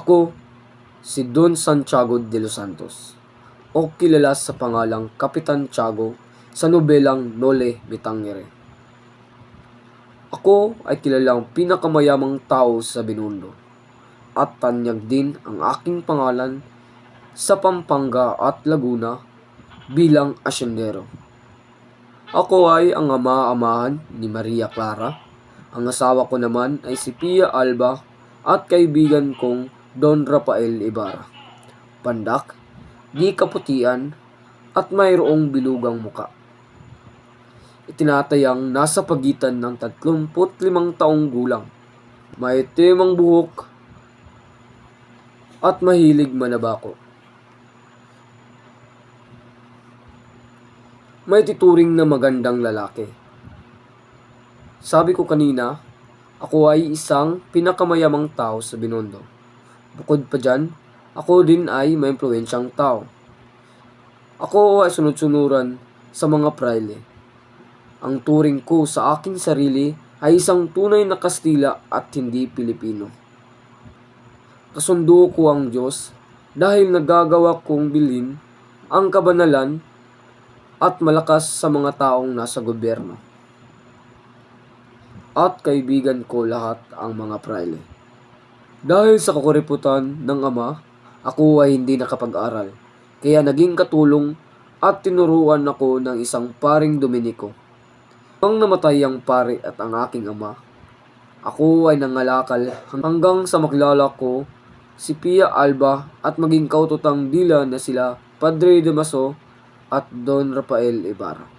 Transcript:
Ako, si Don Santiago de los Santos, o kilala sa pangalang Kapitan Tiago sa nobelang Noli Me Tangere. Ako ay kilalang pinakamayamang tao sa Binondo at tanyag din ang aking pangalan sa Pampanga at Laguna bilang asyendero. Ako ay ang ama-amahan ni Maria Clara. Ang asawa ko naman ay si Pia Alba at kaibigan kong Don Rafael Ibarra. Pandak, di kaputian at mayroong bilugang muka. Itinatayang nasa pagitan ng 35 taong gulang. Maitim ang buhok at mahilig manabako. May tituring na magandang lalaki. Sabi ko kanina, ako ay isang pinakamayamang tao sa Binondo. Bukod pa dyan, ako din ay may impluwensyang tao. Ako ay sunod-sunuran sa mga praile. Ang turing ko sa aking sarili ay isang tunay na Kastila at hindi Pilipino. Kasundo ko ang Diyos dahil nagagawa kong bilhin ang kabanalan at malakas sa mga taong nasa gobyerno. At kaibigan ko lahat ang mga praile. Dahil sa kakuriputan ng ama, ako ay hindi nakapag-aral. Kaya naging katulong at tinuruan ako ng isang paring Dominiko. Nang namatay ang pare at ang aking ama, ako ay nangalakal hanggang sa makilala ko si Pia Alba at maging kaututang dila na sila Padre Damaso at Don Rafael Ibarra.